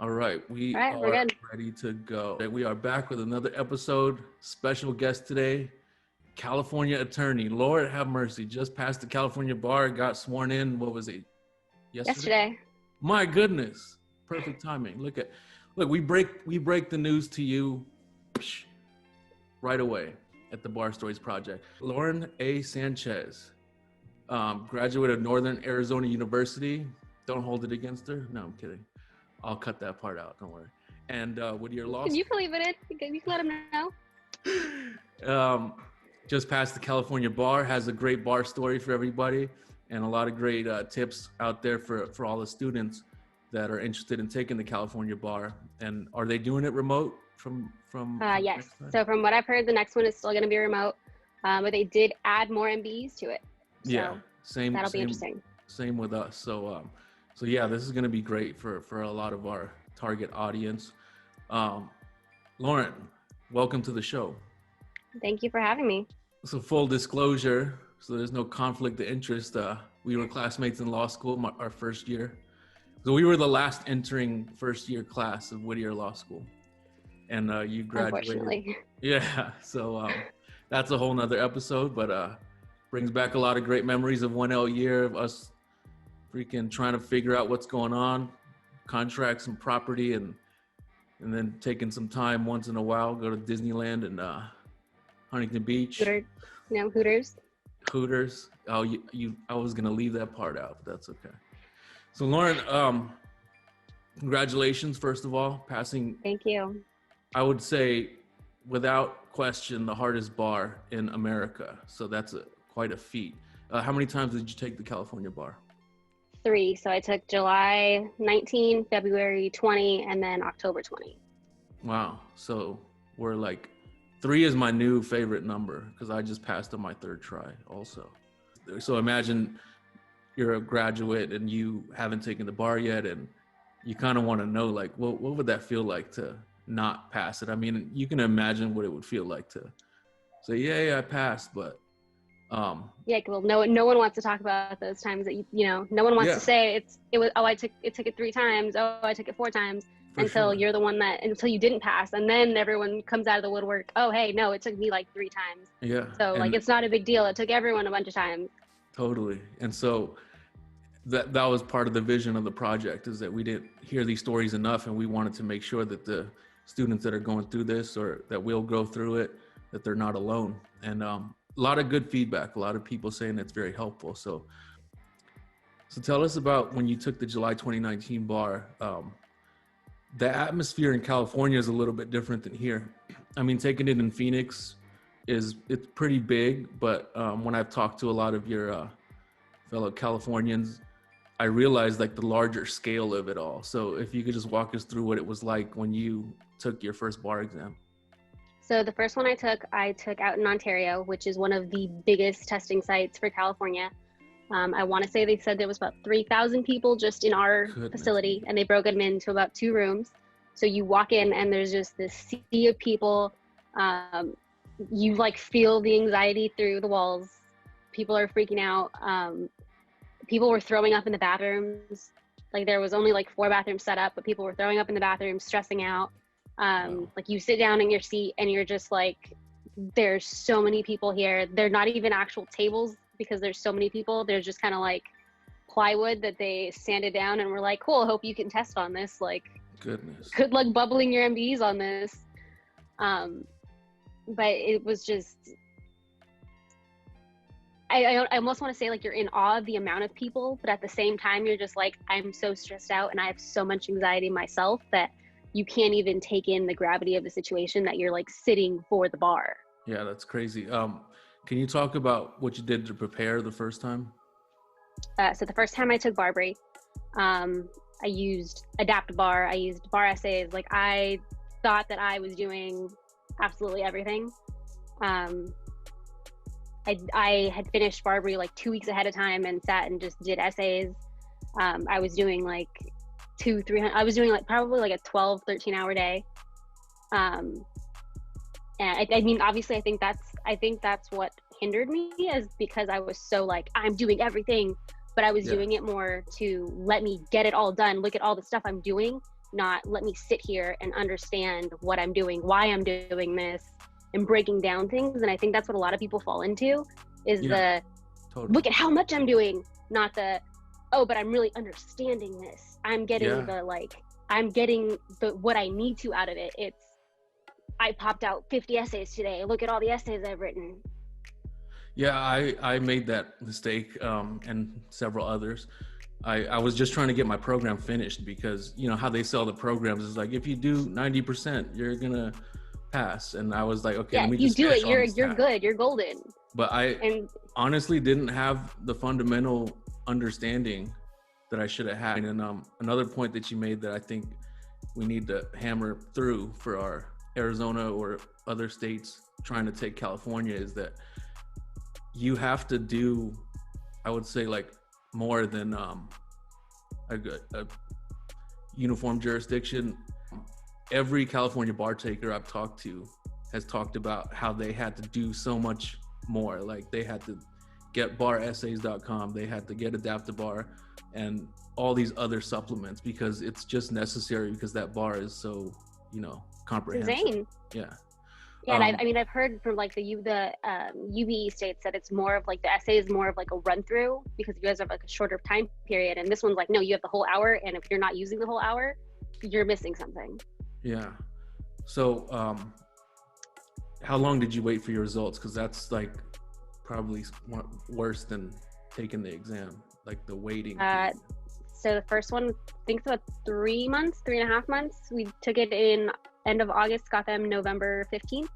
All right, we All right, we're are good. ready to go. We are back with another episode. Special guest today, California attorney. Lord have mercy, just passed the California bar, got sworn in. What was it? Yesterday. My goodness, perfect timing. Look, we break the news to you right away at the Bar Stories Project. Lauren A. Sanchez, graduate of Northern Arizona University. Don't hold it against her. No, I'm kidding. I'll cut that part out. Don't worry. And with your law, Can you believe it? You can let him know. Just passed the California bar. Has a great bar story for everybody, and a lot of great tips out there for all the students that are interested in taking the California bar. And are they doing it remote from Yes. So from what I've heard, the next one is still going to be remote, but they did add more MBEs to it. So yeah, that'll be interesting. Same with us. So yeah, this is going to be great for a lot of our target audience. Lauren, welcome to the show. Thank you for having me. So full disclosure, so there's no conflict of interest. We were classmates in law school, our first year. So we were the last entering first year class of Whittier Law School. And you graduated. Unfortunately. Yeah, so that's a whole nother episode, but brings back a lot of great memories of 1L year of us freaking trying to figure out what's going on, contracts and property, and then taking some time once in a while, go to Disneyland and Huntington Beach. Hooters. Hooters. Oh, I was gonna leave that part out, but that's okay. So Lauren, congratulations, first of all, passing. Thank you. I would say, without question, the hardest bar in America. So that's quite a feat. How many times did you take the California bar? 3. So I took July 19, February 20, and then October 20. Wow. So we're like, 3 is my new favorite number because I just passed on my 3rd try also. So imagine you're a graduate and you haven't taken the bar yet, and you kind of want to know, like, what would that feel like to not pass it? I mean, you can imagine what it would feel like to say, yeah, I passed, but yeah, well, no one wants to talk about those times that no one wants to say I took it 3 times, I took it 4 times, until you're the one until you didn't pass, and then everyone comes out of the woodwork, oh hey, no, it took me like 3 times. Yeah. So like, it's not a big deal, it took everyone a bunch of times. Totally. And so that was part of the vision of the project, is that we didn't hear these stories enough, and we wanted to make sure that the students that are going through this, or that will go through it, that they're not alone. And a lot of good feedback, a lot of people saying it's very helpful. So tell us about when you took the July 2019 bar. The atmosphere in California is a little bit different than here. I mean, taking it in Phoenix it's pretty big, but when I've talked to a lot of your fellow Californians, I realized like the larger scale of it all. So if you could just walk us through what it was like when you took your first bar exam. So the first one I took out in Ontario, which is one of the biggest testing sites for California. I want to say they said there was about 3,000 people just in our facility, and they broke them into about 2 rooms. So you walk in and there's just this sea of people. You like feel the anxiety through the walls. People are freaking out. People were throwing up in the bathrooms. Like, there was only like 4 bathrooms set up, but people were throwing up in the bathrooms, stressing out. Like, you sit down in your seat and you're just like, there's so many people here. They're not even actual tables because there's so many people. There's just kind of like plywood that they sanded down, and we're like, cool, hope you can test on this. Like, goodness, good luck bubbling your MBEs on this. But it was just, I almost want to say like you're in awe of the amount of people, but at the same time, you're just like, I'm so stressed out and I have so much anxiety myself that you can't even take in the gravity of the situation, that you're like sitting for the bar. Yeah, that's crazy. Can you talk about what you did to prepare the first time? So the first time I took Barbary, I used Adaptibar, I used bar essays. Like, I thought that I was doing absolutely everything. I had finished Barbary like 2 weeks ahead of time and sat and just did essays. I was doing like 200-300, I was doing like probably like a 12-13 hour day. And I mean, obviously I think that's what hindered me, is because I was so like, I'm doing everything, but I was doing it more to let me get it all done. Look at all the stuff I'm doing not let me sit here and understand what I'm doing, why I'm doing this, and breaking down things. And I think that's what a lot of people fall into is totally. Look at how much I'm doing, not the, oh, but I'm really understanding this. I'm getting I'm getting what I need to out of it. It's, I popped out 50 essays today. Look at all the essays I've written. Yeah, I made that mistake, and several others. I was just trying to get my program finished because, you know, how they sell the programs is like, if you do 90%, you're going to pass. And I was like, okay, let me just you do it. You're tasks. good. You're golden. But I honestly didn't have the fundamental understanding that I should have had. And another point that you made that I think we need to hammer through for our Arizona or other states trying to take California is that you have to do, I would say, like more than a uniform jurisdiction. Every California bar taker I've talked to has talked about how they had to do so much more. Like they had to get baressays.com, they had to get Adaptibar and all these other supplements because it's just necessary because that bar is so, you know, comprehensive. It's insane. Yeah. Yeah, and I mean, I've heard from like the UBE states that it's more of like the essay is more of like a run through because you guys have like a shorter time period, and this one's like, no, you have the whole hour, and if you're not using the whole hour, you're missing something. Yeah. So, how long did you wait for your results? Because that's like probably worse than taking the exam, like the waiting. So the first one, I think it's about 3.5 months. We took it in end of August, got them November 15th.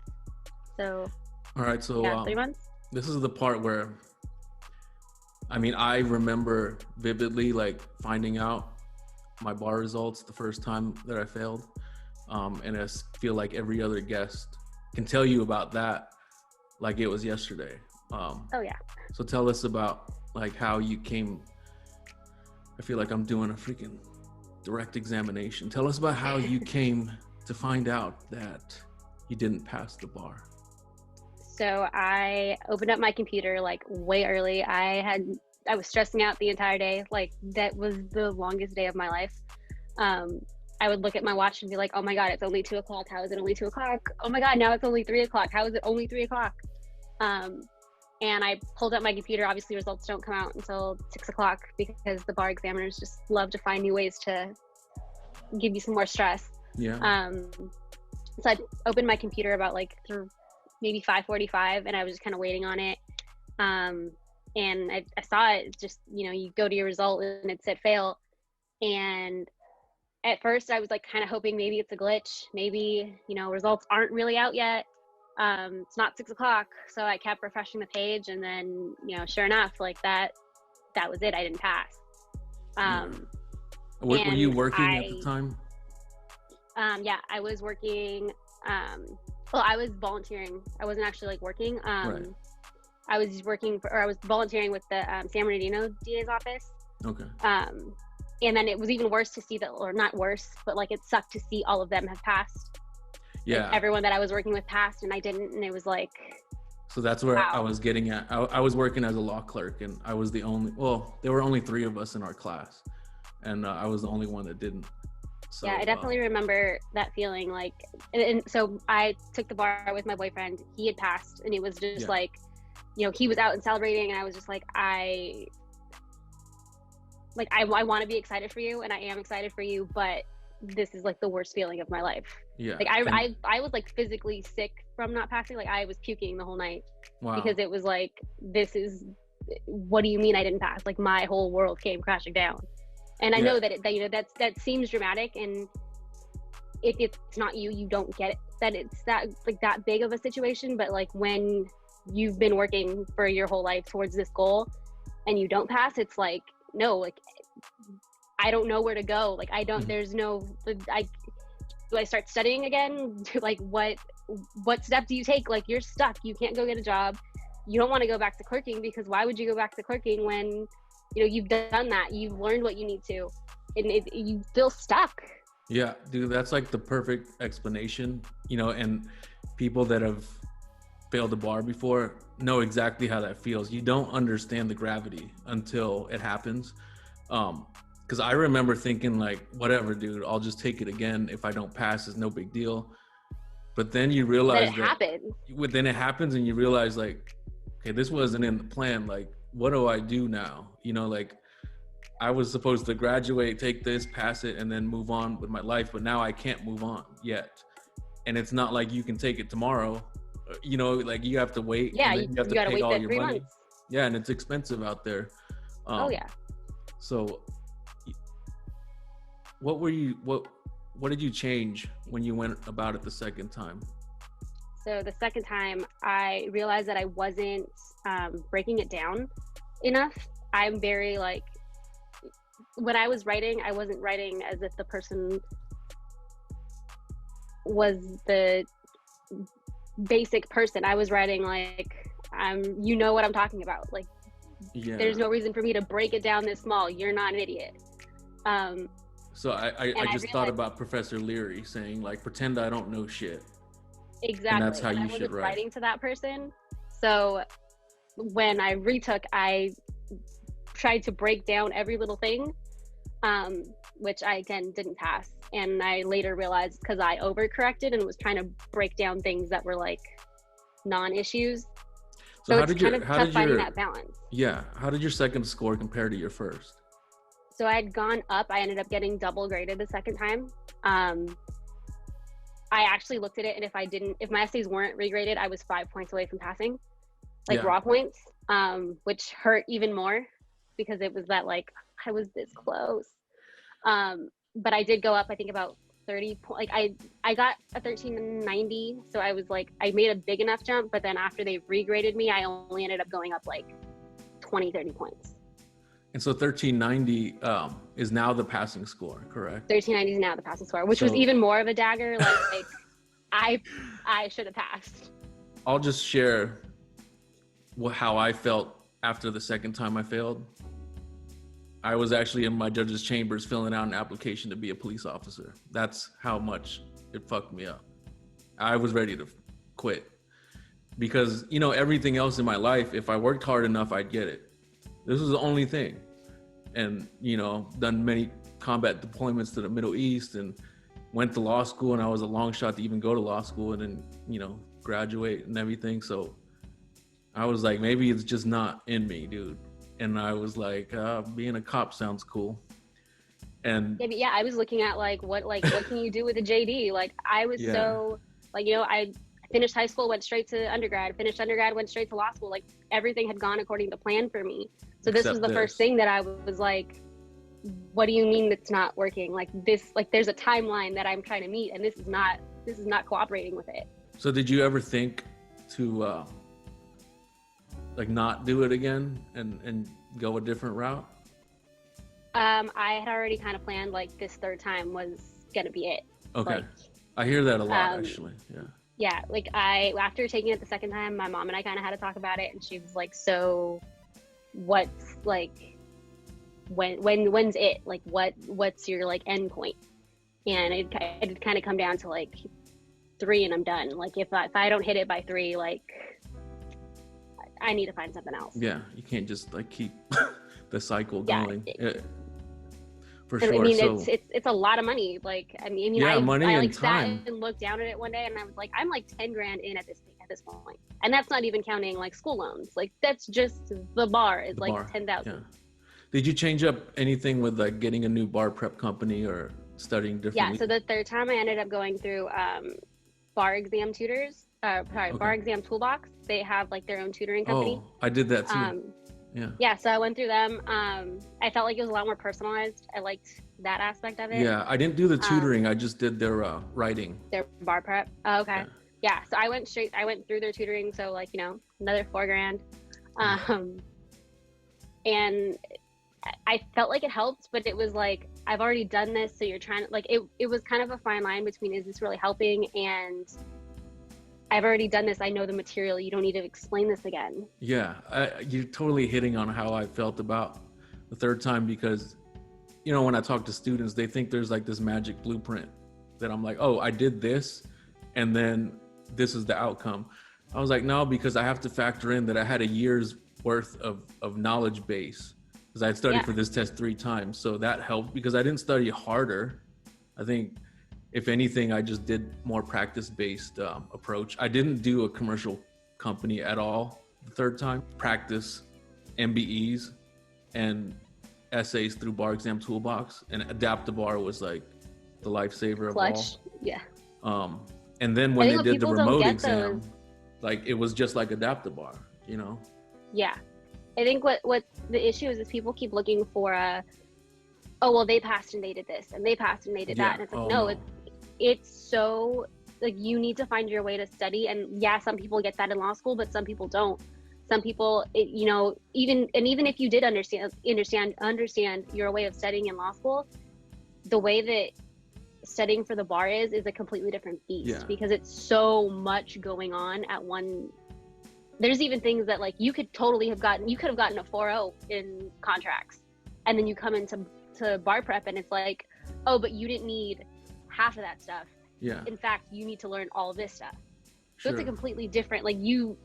So, all right. So, yeah, 3 months. This is the part where, I mean, I remember vividly like finding out my bar results the first time that I failed. And I feel like every other guest can tell you about that like it was yesterday. Oh yeah. So tell us about like how you came. I feel like I'm doing a freaking direct examination. Tell us about how you came to find out that you didn't pass the bar. So I opened up my computer like way early. I was stressing out the entire day. Like that was the longest day of my life. I would look at my watch and be like, oh my God, it's only 2 o'clock. How is it only 2 o'clock? Oh my God, now it's only 3 o'clock. How is it only 3 o'clock? And I pulled up my computer. Obviously results don't come out until 6 o'clock because the bar examiners just love to find new ways to give you some more stress. Yeah. So I opened my computer about like through maybe 5:45 and I was just kind of waiting on it. And I saw it just, you know, you go to your result and it said fail. And at first I was like kind of hoping maybe it's a glitch. Maybe, you know, results aren't really out yet. It's not 6 o'clock. So I kept refreshing the page and then, you know, sure enough, like that was it. I didn't pass. Were you working at the time? Yeah, I was working. Well, I was volunteering. I wasn't actually like working. Right. I was volunteering with the San Bernardino DA's office. Okay. And then it was even worse to see that, or not worse, but like it sucked to see all of them have passed. Yeah. Like everyone that I was working with passed and I didn't, and it was like. So that's where wow. I was getting at. I was working as a law clerk and I was the only, well, there were only 3 of us in our class and I was the only one that didn't. So, yeah, I definitely remember that feeling like, and so I took the bar with my boyfriend. He had passed and it was just like, you know, he was out and celebrating and I was just like, I want to be excited for you and I am excited for you, but this is like the worst feeling of my life. Yeah. Like I was like physically sick from not passing. Like I was puking the whole night. Wow. Because it was like, what do you mean I didn't pass? Like my whole world came crashing down. And I know that you know, that seems dramatic, and if it's not you don't get it, that it's that like that big of a situation. But like when you've been working for your whole life towards this goal and you don't pass, it's like, no, like I don't know where to go. Like I don't, there's no, do I start studying again? Like what step do you take? Like you're stuck. You can't go get a job. You don't want to go back to clerking because why would you go back to clerking when, you know, you've done that, you've learned what you need to, and you feel stuck. Yeah, dude, that's like the perfect explanation, you know, and people that have failed the bar before know exactly how that feels. You don't understand the gravity until it happens. Because I remember thinking like, whatever, dude, I'll just take it again. If I don't pass, it's no big deal. But then you realize then it happens and you realize like, okay, this wasn't in the plan. Like, what do I do now? You know, like I was supposed to graduate, take this, pass it, and then move on with my life. But now I can't move on yet. And it's not like you can take it tomorrow. You know, like you have to wait. Yeah, and then you have to gotta pay wait all that your 3 money. months. Yeah, and it's expensive out there. Oh yeah. So what did you change when you went about it the second time? So the second time I realized that I wasn't breaking it down enough. I'm very like, when I was writing, I wasn't writing as if the person was the basic person. I was writing like, you know what I'm talking about. Like, yeah. There's no reason for me to break it down this small. You're not an idiot. So I just thought about Professor Leary saying like, pretend I don't know shit. Exactly. And that's how you should write. Writing to that person. So when I retook, I tried to break down every little thing, which I again didn't pass. And I later realized because I overcorrected and was trying to break down things that were like non-issues. So it's kind of tough finding that balance. Yeah. How did your second score compare to your first? So I had gone up. I ended up getting double graded the second time. I actually looked at it, and if my essays weren't regraded, I was 5 points away from passing, like raw points, which hurt even more because it was that like I was this close. But I did go up, I think about 30 points. Like I got a 1390, so I was like, I made a big enough jump, but then after they regraded me, I only ended up going up like 20-30 points. And so 1390 is now the passing score, correct? 1390 is now the passing score, which was even more of a dagger. Like I should have passed. I'll just share how I felt after the second time I failed. I was actually in my judge's chambers filling out an application to be a police officer. That's how much it fucked me up. I was ready to quit because, you know, everything else in my life, if I worked hard enough, I'd get it. This was the only thing. And, you know, done many combat deployments to the Middle East and went to law school, and I was a long shot to even go to law school and then, you know, graduate and everything. So I was like, maybe it's just not in me, dude. And I was like, being a cop sounds cool. And yeah, I was looking at what can you do with a JD? Like I was so like, you know, I finished high school, went straight to undergrad, finished undergrad, went straight to law school. Like everything had gone according to plan for me. So this was the first thing that I was like, what do you mean it's not working? Like this, like there's a timeline that I'm trying to meet, and this is not cooperating with it. So did you ever think to like not do it again and go a different route? I had already kind of planned like this third time was gonna be it. Okay. Like, I hear that a lot actually. Yeah. Yeah, like after taking it the second time, my mom and I kind of had to talk about it, and she was like, so what's like, when's it? Like what's your like end point? And it kind of come down to like 3 and I'm done. Like if I don't hit it by 3, like I need to find something else. Yeah, you can't just like keep the cycle going. For sure. I mean, it's a lot of money. Like, I mean, money I and like sat time. and looked down at it one day, and I was like, I'm like 10 grand in at this point, and that's not even counting like school loans. Like, that's just the bar is like 10,000. Yeah. Did you change up anything with like getting a new bar prep company or studying differently? Yeah. So the third time I ended up going through Bar Exam Tutors. Bar Exam Toolbox. They have like their own tutoring company. Oh, I did that too. Yeah, so I went through them. I felt like it was a lot more personalized. I liked that aspect of it. Yeah, I didn't do the tutoring. I just did their writing. Their bar prep. Oh, okay. Yeah, so I went through their tutoring. So like, you know, another $4,000. And I felt like it helped, but it was like, I've already done this. So you're trying to like, it was kind of a fine line between, is this really helping? And I've already done this. I know the material. You don't need to explain this again. Yeah, you're totally hitting on how I felt about the third time, because, you know, when I talk to students, they think there's like this magic blueprint that I'm like, oh, I did this, and then this is the outcome. I was like, no, because I have to factor in that I had a year's worth of knowledge base because I had studied for this test 3 times. So that helped because I didn't study harder. I think if anything, I just did more practice-based approach. I didn't do a commercial company at all the 3rd time. Practice MBEs and essays through Bar Exam Toolbox, and Adaptibar was like the lifesaver Clutch. of all. Yeah. And then when they did the remote exam, like it was just like Adaptibar, you know? Yeah. I think what the issue is people keep looking for oh, well, they passed and they did this, and they passed and they did that. And it's like, no, it's so, like, you need to find your way to study. And yeah, some people get that in law school, but some people don't. Some people, you know, even if you did understand your way of studying in law school, the way that studying for the bar is a completely different beast, because it's so much going on at one. There's even things that, like, you could have gotten a 4.0 in contracts, and then you come into bar prep and it's like, oh, but you didn't need half of that stuff. Yeah. In fact, you need to learn all of this stuff. So it's a completely different, like, you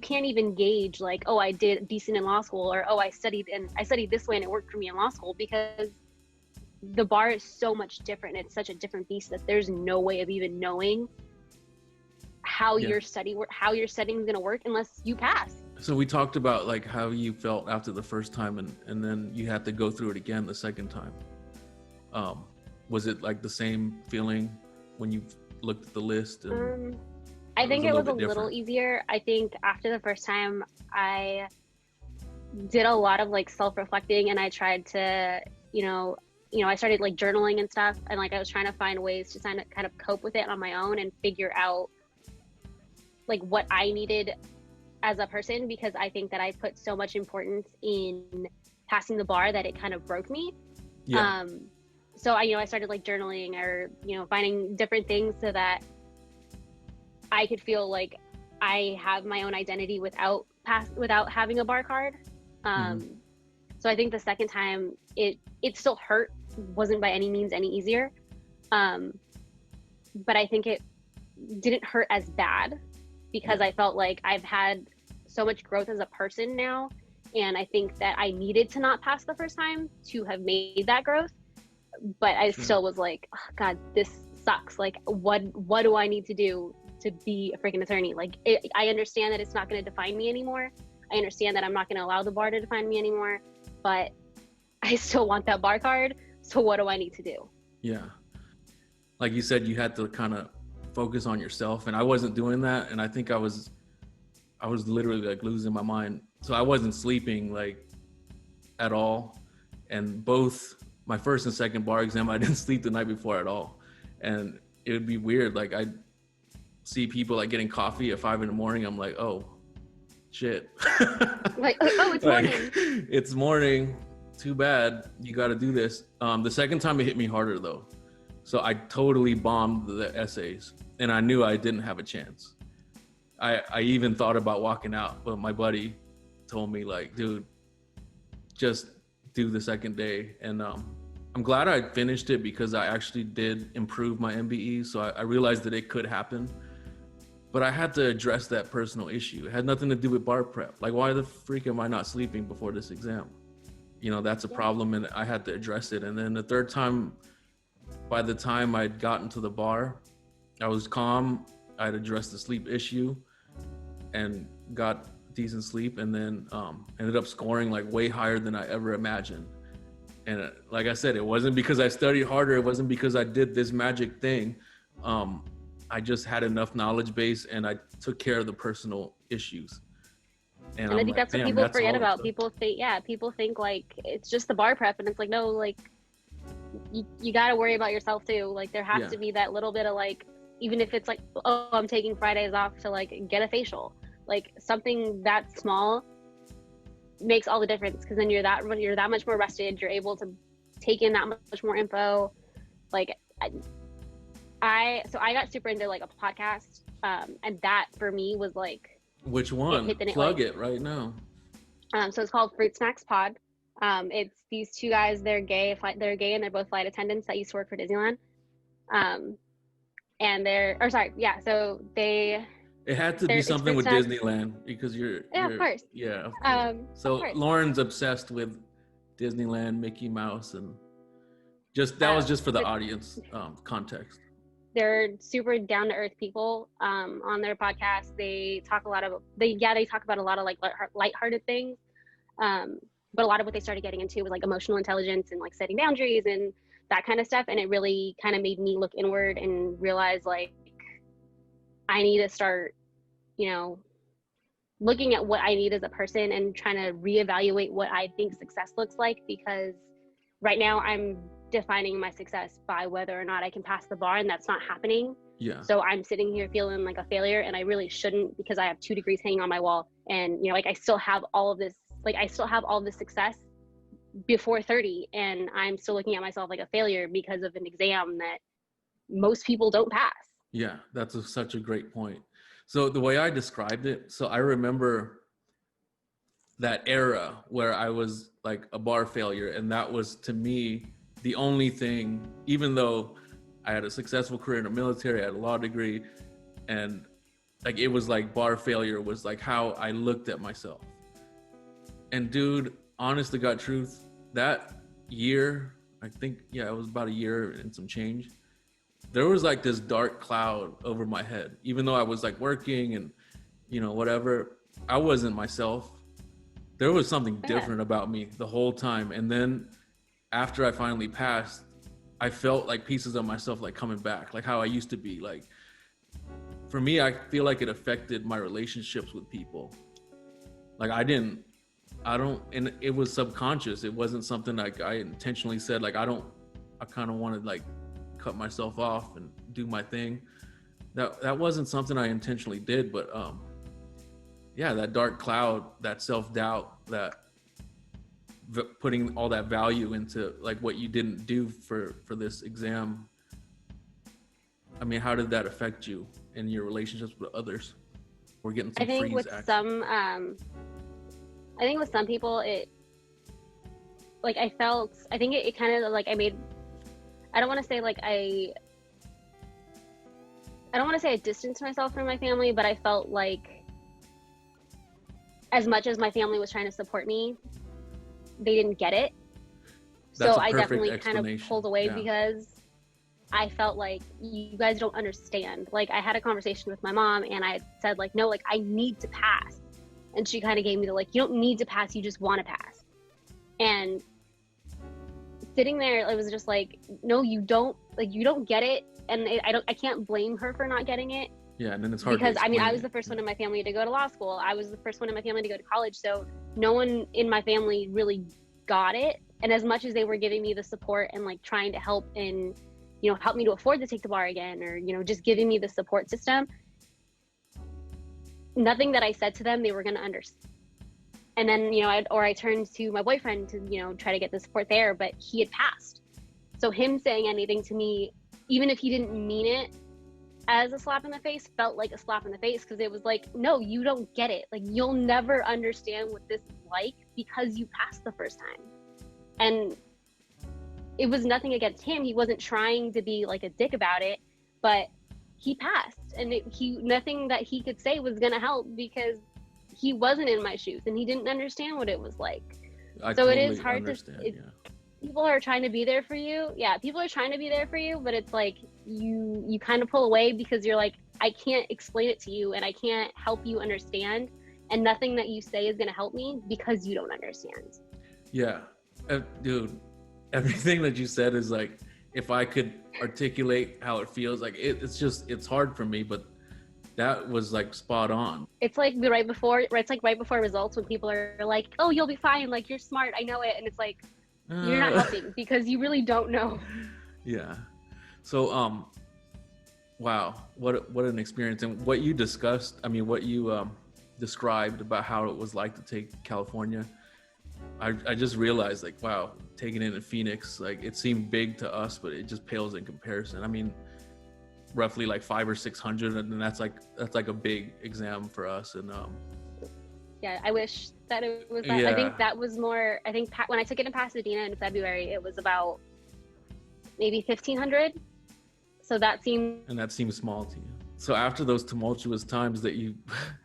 can't even gauge, like, oh, I did decent in law school, or oh, I studied this way and it worked for me in law school, because the bar is so much different. It's such a different beast that there's no way of even knowing how your studying is going to work unless you pass. So we talked about, like, how you felt after the first time, and then you had to go through it again the second time. Was it like the same feeling when you looked at the list? I think it was a little easier. I think after the first time, I did a lot of, like, self-reflecting, and I tried to, I started, like, journaling and stuff, and, like, I was trying to find ways to kind of cope with it on my own and figure out, like, what I needed as a person, because I think that I put so much importance in passing the bar that it kind of broke me. Yeah. So I started, like, journaling, or, finding different things so that I could feel like I have my own identity without having a bar card. So I think the second time it still hurt, wasn't by any means any easier. But I think it didn't hurt as bad, because I felt like I've had so much growth as a person now. And I think that I needed to not pass the first time to have made that growth. But I still was like, oh, God, this sucks. Like, what do I need to do to be a freaking attorney? Like, I understand that it's not going to define me anymore. I understand that I'm not going to allow the bar to define me anymore, but I still want that bar card. So what do I need to do? Yeah. Like you said, you had to kind of focus on yourself, and I wasn't doing that. And I think I was literally, like, losing my mind. So I wasn't sleeping, like, at all. And both my first and second bar exam, I didn't sleep the night before at all. And it would be weird. Like, I'd see people, like, getting coffee at 5 a.m. I'm like, oh shit. Like, oh, it's morning. It's morning. Too bad. You got to do this. The second time it hit me harder, though. So I totally bombed the essays, and I knew I didn't have a chance. I even thought about walking out, but my buddy told me, like, dude, just do the second day. And I'm glad I finished it, because I actually did improve my MBE. So I realized that it could happen, but I had to address that personal issue. It had nothing to do with bar prep. Like, why the freak am I not sleeping before this exam? That's a problem, and I had to address it. And then the third time, by the time I'd gotten to the bar, I was calm. I'd addressed the sleep issue and got decent sleep, and then ended up scoring, like, way higher than I ever imagined. And like I said, it wasn't because I studied harder. It wasn't because I did this magic thing. I just had enough knowledge base, and I took care of the personal issues. And I think that's what people forget about. People think like it's just the bar prep, and it's like, no, like, you got to worry about yourself too. Like, there has to be that little bit of, like, even if it's like, oh, I'm taking Fridays off to, like, get a facial, like, something that small makes all the difference, because then you're that much more rested. You're able to take in that much more info. Like, I got super into, like, a podcast, and that for me was like, which one? Plug it right now. So it's called Fruit Snacks Pod. It's these two guys. They're gay, and they're both flight attendants that used to work for Disneyland. So they. It had to be something with Disneyland, because of course. So Lauren's obsessed with Disneyland, Mickey Mouse, and just that was just for the audience context. They're super down to earth people. On their podcast, they talk a lot of they talk about a lot of like lighthearted things. But a lot of what they started getting into was like emotional intelligence and like setting boundaries and that kind of stuff. And it really kind of made me look inward and realize like I need to start, you know, looking at what I need as a person and trying to reevaluate what I think success looks like, because right now I'm defining my success by whether or not I can pass the bar, and that's not happening. Yeah. So I'm sitting here feeling like a failure, and I really shouldn't, because I have 2 degrees hanging on my wall, and you know, like I still have all of this success before 30, and I'm still looking at myself like a failure because of an exam that most people don't pass. Yeah, that's such a great point. So the way I described it, so I remember that era where I was like a bar failure, and that was to me the only thing, even though I had a successful career in the military, I had a law degree, and like it was like bar failure was like how I looked at myself. And dude, honest to God truth, that year, I think, yeah, it was about a year and some change, there was like this dark cloud over my head. Even though I was like working and, you know, whatever, I wasn't myself. There was something different about me the whole time. And then after I finally passed, I felt like pieces of myself like coming back, like how I used to be. Like for me, I feel like it affected my relationships with people. Like I don't, and it was subconscious. It wasn't something like I intentionally said, like I kind of wanted like cut myself off and do my thing. That wasn't something I intentionally did, but yeah, that dark cloud, that self-doubt, that putting all that value into like what you didn't do for this exam. I mean, how did that affect you in your relationships with others? We're getting some freeze action. I think with some people, it like I think it kind of like I don't want to say like I don't want to say I distanced myself from my family, but I felt like as much as my family was trying to support me, they didn't get it. So I definitely kind of pulled away because I felt like you guys don't understand. Like I had a conversation with my mom and I said like, no, like I need to pass. And she kind of gave me the like, you don't need to pass, you just want to pass. And sitting there, it was just like, no, you don't get it. And I can't blame her for not getting it. Yeah, and then it's hard because I mean, I was the first one in my family to go to law school. I was the first one in my family to go to college. So no one in my family really got it. And as much as they were giving me the support and like trying to help and, you know, help me to afford to take the bar again, or, you know, just giving me the support system, nothing that I said to them, they were going to understand. And then, you know, I turned to my boyfriend to, you know, try to get the support there, but he had passed. So him saying anything to me, even if he didn't mean it as a slap in the face, felt like a slap in the face, because it was like, no, you don't get it. Like, you'll never understand what this is like because you passed the first time. And it was nothing against him. He wasn't trying to be like a dick about it, but he passed, and nothing that he could say was going to help because he wasn't in my shoes and he didn't understand what it was like. So totally it is hard people are trying to be there for you. Yeah, people are trying to be there for you, but it's like you kind of pull away because you're like, I can't explain it to you and I can't help you understand, and nothing that you say is going to help me because you don't understand. Yeah, dude, everything that you said is like, if I could articulate how it feels, like it's hard for me, but that was like spot on. It's like right before results, when people are like, oh, you'll be fine, like you're smart, I know it, and it's like, you're not helping because you really don't know. Yeah. So wow, what an experience. And what you discussed, I mean, what you described about how it was like to take California, I just realized, like, wow, taking it in Phoenix, like it seemed big to us, but it just pales in comparison. I mean, roughly like 500 or 600, and that's like a big exam for us. And yeah, I wish that it was that. Yeah. I think that was more, when I took it in Pasadena in February, it was about maybe 1,500. So that seems small to you. So after those tumultuous times that you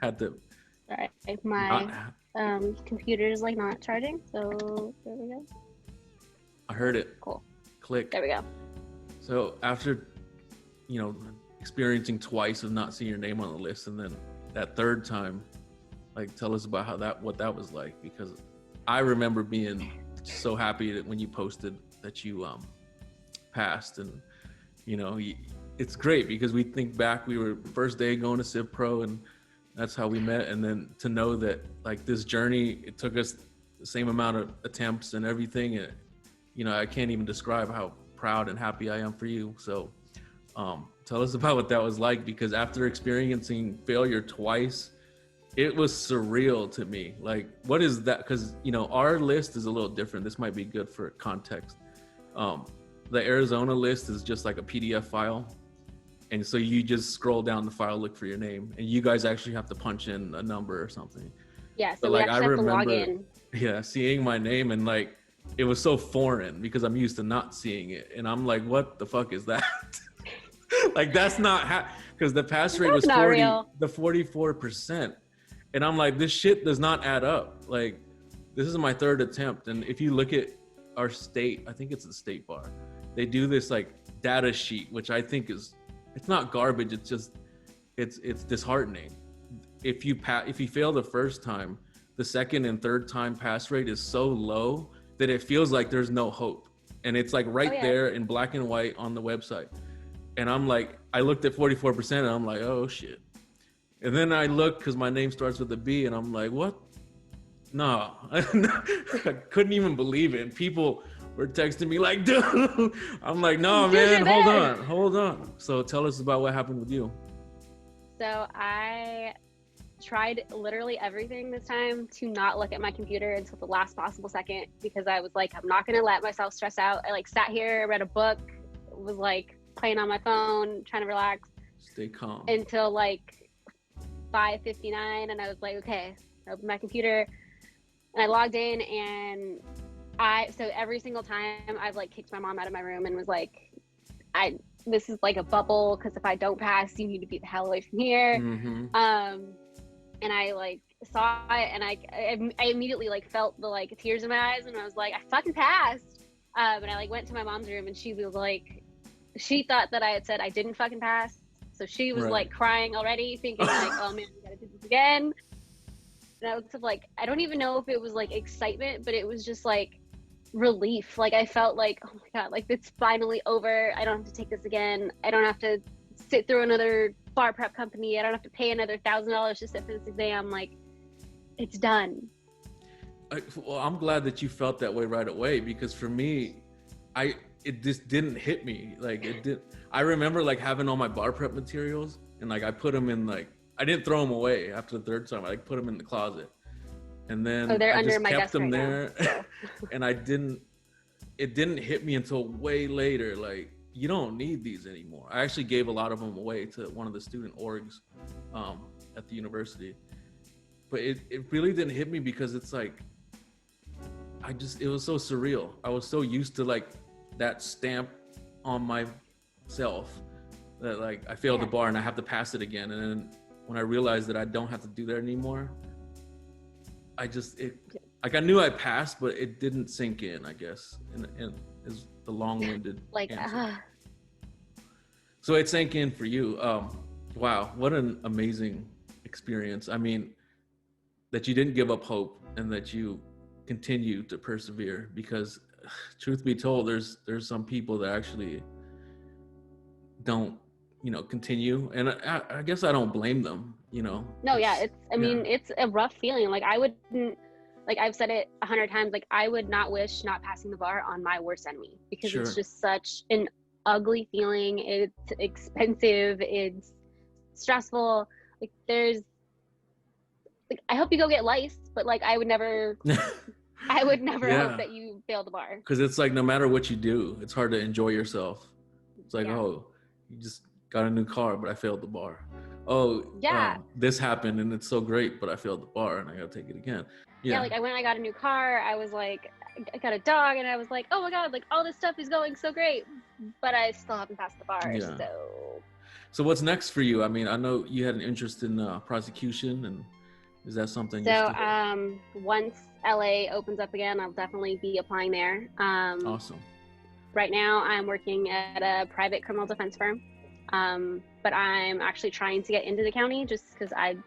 had to Sorry, my computer is like not charging. So there we go. I heard it. Cool. Click. There we go. So after, experiencing twice of not seeing your name on the list, and then that third time, like, tell us about what that was like, because I remember being so happy that when you posted that you passed, and it's great because we think back, we were first day going to Civ Pro, and that's how we met. And then to know that, like, this journey, it took us the same amount of attempts and everything, I can't even describe how proud and happy I am for you. So tell us about what that was like, because after experiencing failure twice, it was surreal to me. Like, what is that? Because our list is a little different. This might be good for context. The Arizona list is just like a PDF file, and so you just scroll down the file, look for your name, and you guys actually have to punch in a number or something. Yeah, so like, I remember, seeing my name, and like, it was so foreign because I'm used to not seeing it, and I'm like, what the fuck is that? Like, that's not because the pass rate was 44%, and I'm like, this shit does not add up. Like, this is my third attempt, and if you look at our state, I think it's the state bar, they do this like data sheet, which I think it's not garbage. It's just, it's disheartening. If you fail the first time, the second and third time pass rate is so low that it feels like there's no hope. And it's like there in black and white on the website. And I'm like, I looked at 44% and I'm like, oh shit. And then I look, because my name starts with a B, and I'm like, what? No. I couldn't even believe it. And people were texting me like, dude. I'm like, no, man, hold on. So tell us about what happened with you. So I tried literally everything this time to not look at my computer until the last possible second, because I was like, I'm not going to let myself stress out. I like sat here, read a book, was like playing on my phone, trying to relax. Stay calm. Until like 5:59, and I was like, okay, I opened my computer and I logged in, and so every single time I've like kicked my mom out of my room and was like, this is like a bubble, because if I don't pass, you need to be the hell away from here. Mm-hmm. And I like saw it, and I immediately like felt the like tears in my eyes, and I was like, I fucking passed. And I like went to my mom's room, and she was like, she thought that I had said I didn't fucking pass, so she was like crying already, thinking like, oh man, we gotta do this again. And I was like, I don't even know if it was like excitement, but it was just like relief. Like, I felt like, oh my god, like, it's finally over. I don't have to take this again. I don't have to sit through another bar prep company. I don't have to pay another $1,000 to sit for this exam. Like, it's done. Well, I'm glad that you felt that way right away, because for me, it just didn't hit me. Like, it did. I remember like having all my bar prep materials, and like I put them in, like, I didn't throw them away after the third time. I like put them in the closet, and then they're I under just my kept desk them right there. now, so. And it didn't hit me until way later. Like, you don't need these anymore. I actually gave a lot of them away to one of the student orgs at the university. But it really didn't hit me, because it's like, it was so surreal. I was so used to like that stamp on myself that like I failed the bar and I have to pass it again. And then when I realized that I don't have to do that anymore, like, I knew I passed, but it didn't sink in, I guess. And is the long-winded like answer. So it sank in for you. Wow, what an amazing experience. I mean, that you didn't give up hope, and that you continue to persevere, because truth be told, there's some people that actually don't, continue. And I guess I don't blame them, No, yeah, it's a rough feeling. Like, I wouldn't, like, I've said it 100 times, like, I would not wish not passing the bar on my worst enemy, because it's just such an ugly feeling. It's expensive, it's stressful. Like, I hope you go get lice, but like, I would never hope that you fail the bar. Because it's like, no matter what you do, it's hard to enjoy yourself. It's like, oh, you just got a new car, but I failed the bar. Oh, this happened and it's so great, but I failed the bar and I gotta take it again. Like, I got a new car. I was like, I got a dog, and I was like, oh my god, like, all this stuff is going so great, but I still haven't passed the bar. So what's next for you? I mean, I know you had an interest in prosecution, and Is that something you're So still? once LA opens up again, I'll definitely be applying there. Awesome. Right now, I'm working at a private criminal defense firm, but I'm actually trying to get into the county just because I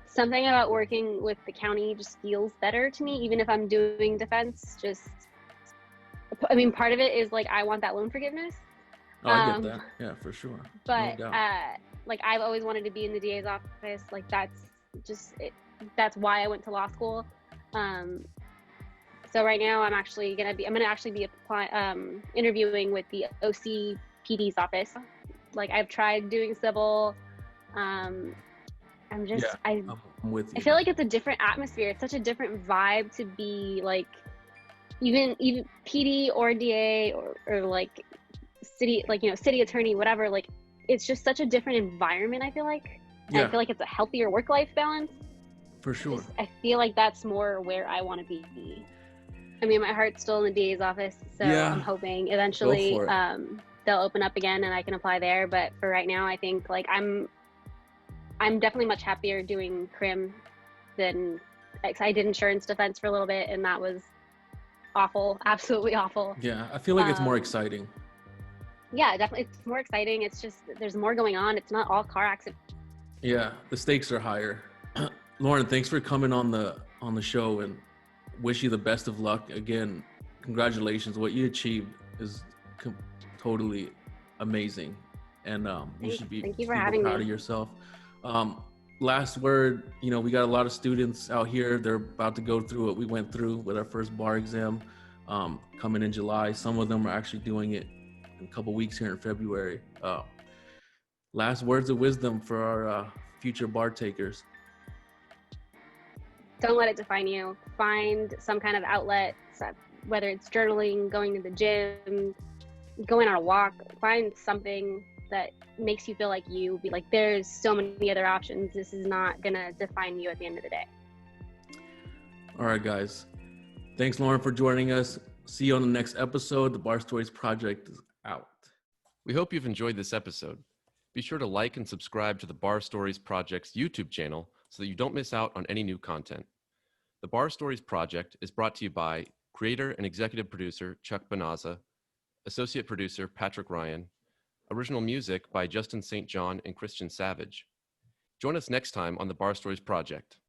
something about working with the county just feels better to me, even if I'm doing defense. Just, I mean, part of it is like I want that loan forgiveness, Oh, I get um, that. Yeah, for sure. No but doubt. like I've always wanted to be in the DA's office. Like just it, that's why I went to law school. Um, so right now I'm gonna actually be interviewing with the OCPD's office. Like I've tried doing civil. Um, I'm Yeah, just I I'm with I you. feel like it's a different atmosphere. It's such a different vibe to be like even PD or DA or like city, like, you know, city attorney, whatever. Like it's just such a different environment, I feel like. And I Yeah, feel like it's a healthier work-life balance. for sure. I feel like that's more where I want to be. I mean, my heart's still in the DA's office, so I'm Yeah, hoping go eventually for it. they'll open up again and I can apply there. But for right now, I think like I'm definitely much happier doing crim than I did insurance defense for a little bit, and that was awful, absolutely awful. Yeah, I feel like it's more Um, exciting. yeah, definitely, it's more exciting. It's just there's more going on. It's not all car accidents. Yeah, the stakes are higher. Lauren, thanks for coming on the show, and wish you the best of luck. Again, congratulations. What you achieved is com- totally amazing, and you should be Thank you for super having proud me. of yourself. Um, Last word, you know, we got a lot of students out here. They're about to go through what we went through with our first bar exam coming in July. Some of them are actually doing it in a couple weeks here in February. Last words of wisdom for our future bar takers. Don't let it define you. Find some kind of outlet, whether it's journaling, going to the gym, going on a walk. Find something that makes you feel like you. Be like, there's so many other options. This is not gonna define you at the end of the day. All right, guys. Thanks, Lauren, for joining us. See you on the next episode. The Bar Stories Project is out. We hope you've enjoyed this episode. Be sure to like and subscribe to the Bar Stories Project's YouTube channel so that you don't miss out on any new content. The Bar Stories Project is brought to you by creator and executive producer Chuck Bonazza, associate producer Patrick Ryan, original music by Justin St. John and Christian Savage. Join us next time on the Bar Stories Project.